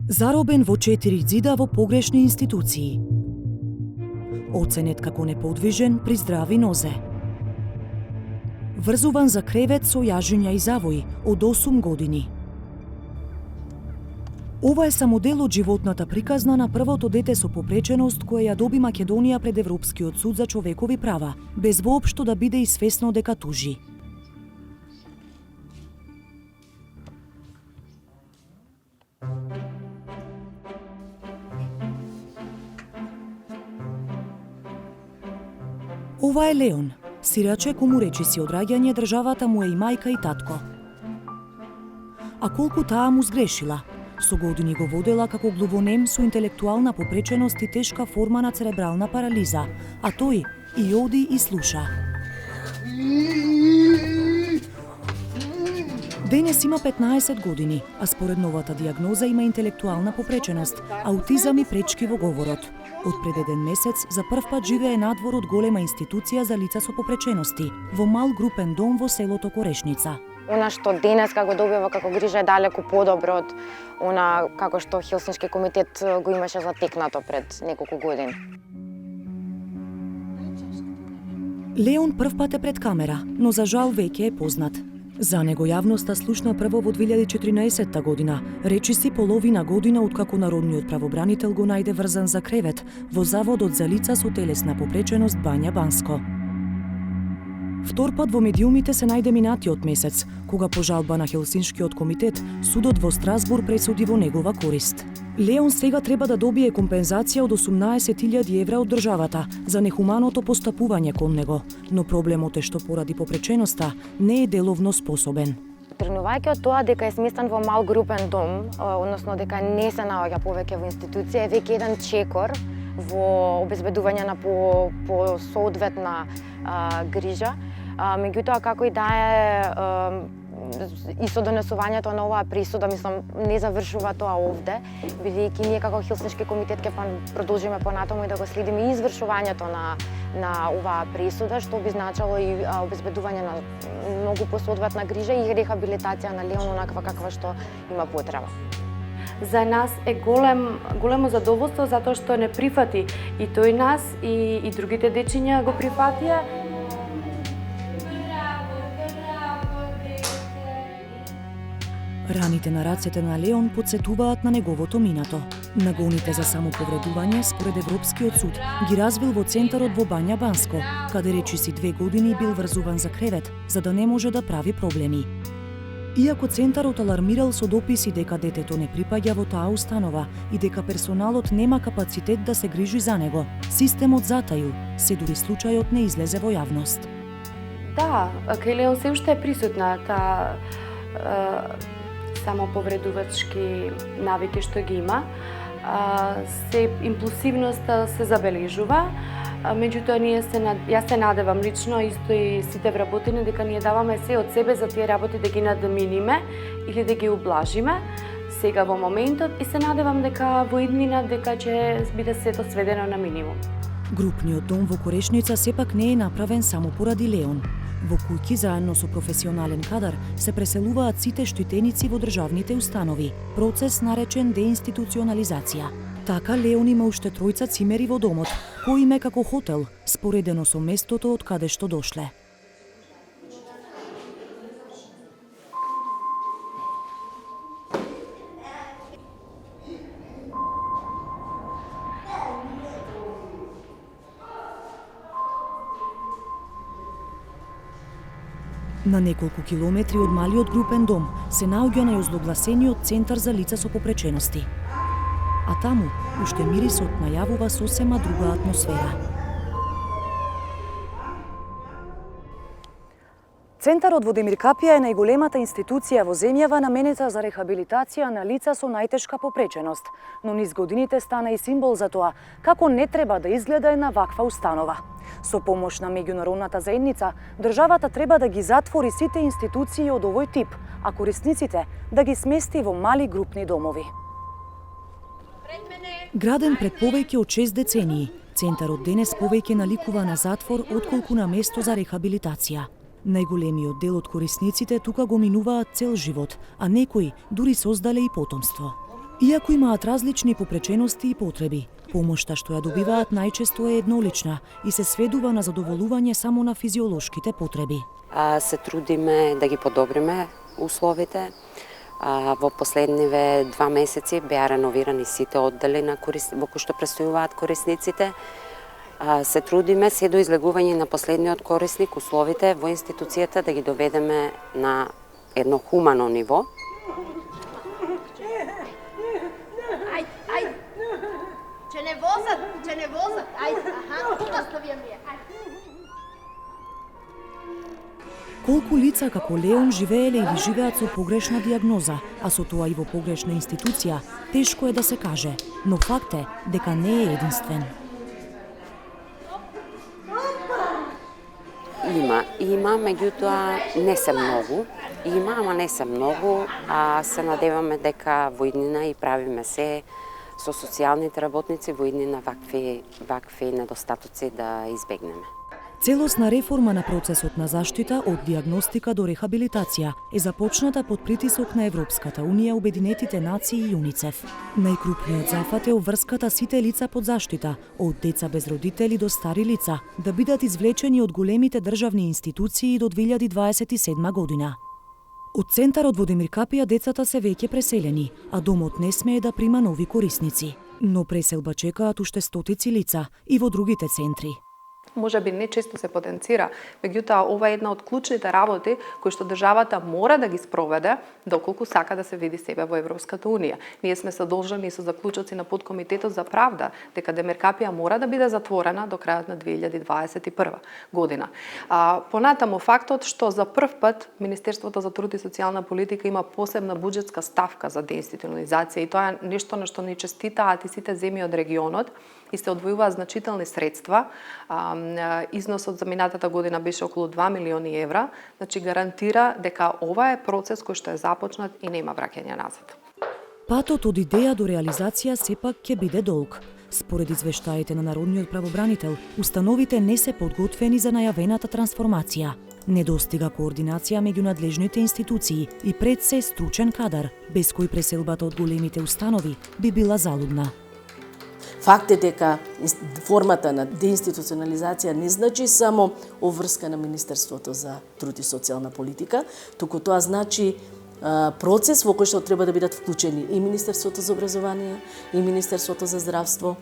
Заробен во 4 ѕида во погрешни институции. Оценет како неподвижен при здрави нозе. Врзуван за кревет со јажиња и завои од 8 години. Ова е само дел од животната приказна на првото дете со попреченост кое ја доби Македонија пред Европскиот суд за човекови права, без воопшто да биде и свесно дека тужи. Ова е Леон, сираче кому речиси од раѓање државата му е и мајка и татко. А колку таа му сгрешила? Со години го водела како глувонем со интелектуална попреченост и тешка форма на церебрална парализа, а тој и оди и слуша. Денес има 15 години, а според новата диагноза има интелектуална попреченост, аутизам и пречки во говорот. Од пред еден месец за прв пат живее надвор од голема институција за лица со попречености, во мал групен дом во селото Корешница. Она што денеска го добива како грижа е далеку подобро од она како што Хелсиншки комитет го имаше затекнато пред неколку години. Леон прв пат е пред камера, но за жал веќе е познат. За него јавноста слушна прво во 2014 година, речиси половина година откако народниот правобранител го најде врзан за кревет во Заводот за лица со телесна попреченост Бања Банско. Втор пат во медиумите се најде минатиот месец, кога по жалба на Хелсиншкиот комитет, судот во Страсбур пресуди во негова корист. Леон сега треба да добие компензација од 18.000 евра од државата за нехуманото постапување кон него, но проблемот е што поради попреченоста не е деловно способен. Тренувајќи од тоа дека е сместен во мал групен дом, односно дека не се наоѓа повеќе во институција, е веќе еден чекор во обезбедување на по соодветна грижа. Меѓутоа, како и да е, и со донесувањето на оваа присуда, мислам, не завршува тоа овде, бидејќи ние како Хелсиншки комитет ќе продолжиме понатаму и да го следиме извршувањето на оваа присуда, што би значило и обезбедување на многу посоодветна грижа и рехабилитација на Леон онаква каква што има потреба. За нас е големо задоволство затоа што не прифати и тој нас и другите дечиња го прифатија. Раните на рацете на Леон подсетуваат на неговото минато. Нагоните за самоповредување според Европскиот суд ги развил во центарот во Бања Банско, каде речиси 2 години бил врзуван за кревет, за да не може да прави проблеми. Иако центарот алармирал со дописи дека детето не припаѓа во таа установа и дека персоналот нема капацитет да се грижи за него, системот затаил, се дури случајот не излезе во јавност. Да, кај Леон се уште е присутна таа самоповредувачки навики што ги има. Се импулсивноста се забележува, меѓутоа јас се надевам лично, исто и сите вработени, дека ние даваме се од себе за тие работи да ги надминиме или да ги ублажиме сега во моментот и се надевам дека во иднина дека ќе биде сето сведено на минимум. Групниот дом во Корешница сепак не е направен само поради Леон. Во куќи заедно со професионален кадар се преселуваат сите штитеници во државните установи, процес наречен деинституционализација. Така Леон има уште 3 цимери во домот, кој им е како хотел, споредено со местото од каде што дошле. На неколку километри од малиот групен дом се наоѓа најозлогласениот центар за лица со попречености. А таму уште мирисот најавува сосема друга атмосфера. Центарот во Демир Капија е најголемата институција во земјава наменета за рехабилитација на лица со најтешка попреченост, но низ годините стана и символ за тоа како не треба да изгледа една ваква установа. Со помош на меѓународната заедница, државата треба да ги затвори сите институции од овој тип, а корисниците да ги смести во мали групни домови. Граден пред повеќе од 6 децении, центарот денес повеќе наликува на затвор отколку на место за рехабилитација. Најголемиот дел од корисниците тука го минуваат цел живот, а некои дури создале и потомство. Иако имаат различни попречености и потреби, помошта што ја добиваат најчесто е еднолична и се сведува на задоволување само на физиолошките потреби. Се трудиме да ги подобриме условите. Во последниве 2 месеци беа реновирани сите оддели во кои што престојуваат корисниците. Се трудиме се до излегување на последниот корисник условите во институцијата да ги доведеме на едно хумано ниво. Че не возат, ајде, оставија ми ја. Колку лица како Леон живееле или живеат со погрешна диагноза, а со тоа и во погрешна институција, тешко е да се каже, но факт е дека не е единствен. Има, меѓутоа не се многу. Ама не се многу, а се надеваме дека во иднина и правиме се со социјалните работници во иднина вакви недостатоци да избегнеме. Целосна реформа на процесот на заштита од диагностика до рехабилитација е започната под притисок на Европската Унија, Обединетите нации и ЮНИЦЕФ. Најкрупниот зафат е обврската сите лица под заштита, од деца без родители до стари лица, да бидат извлечени од големите државни институции до 2027 година. Од центарот во Демиркапија децата се веќе преселени, а домот не смее да прима нови корисници. Но преселба чекаат уште стотици лица и во другите центри. Може би не често се потенцира, меѓутоа ова е една од клучните работи кои што државата мора да ги спроведе доколку сака да се види себе во Европската Унија. Ние сме задолжени со заклучоци на подкомитетот за правда дека Демиркапија мора да биде затворена до крајот на 2021 година. Понатаму фактот што за прв пат Министерството за труд и социјална политика има посебна буџетска ставка за деинституционализација и тоа е нешто на што ни честитаат и сите земји од регионот и се одвојуваат значителни средства. Износот за минатата година беше околу 2 милиони евра, значи гарантира дека ова е процес кој што е започнат и нема враќање назад. Патот од идеја до реализација сепак ќе биде долг. Според извештаите на Народниот правобранител, установите не се подготвени за најавената трансформација. Недостига координација меѓу надлежните институции и пред се стручен кадар, без кој преселбата од големите установи би била залудна. Факт е дека формата на деинституционализација не значи само обврска на Министерството за труд и социјална политика, туку тоа значи процес во кој што треба да бидат вклучени и Министерството за образование, и Министерството за здравство,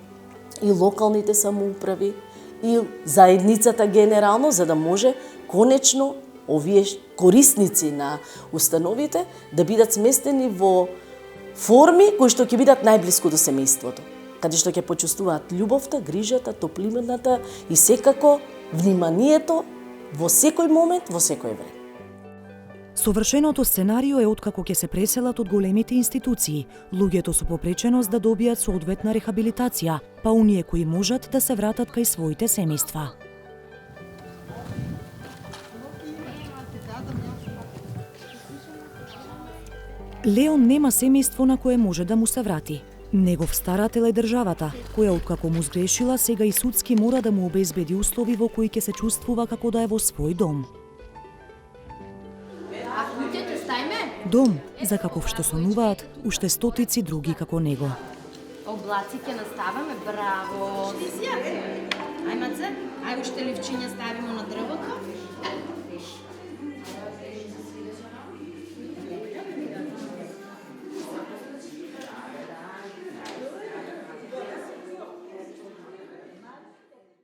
и локалните самоуправи, и заедницата генерално, за да може конечно овие корисници на установите да бидат сместени во форми кои што ќе бидат најблиску до семејството, каде што ќе почувствуваат љубовта, грижата, топлината и секако вниманието во секој момент, во секој време. Совршеното сценарио е откако ќе се преселат од големите институции, луѓето со попреченост да добијат соодветна рехабилитација, па оние кои можат да се вратат кај своите семејства. Леон нема семејство на кое може да му се врати. Негов старател е државата, која откако му сгрешила, сега и судски мора да му обезбеди услови во кои ќе се чувствува како да е во свој дом. А куќето стајме? Дом, за каков што сонуваат уште стотици други како него. Облаци ќе наставаме, браво! Ај, маце, ај уште ливчиња ставимо на дрвото.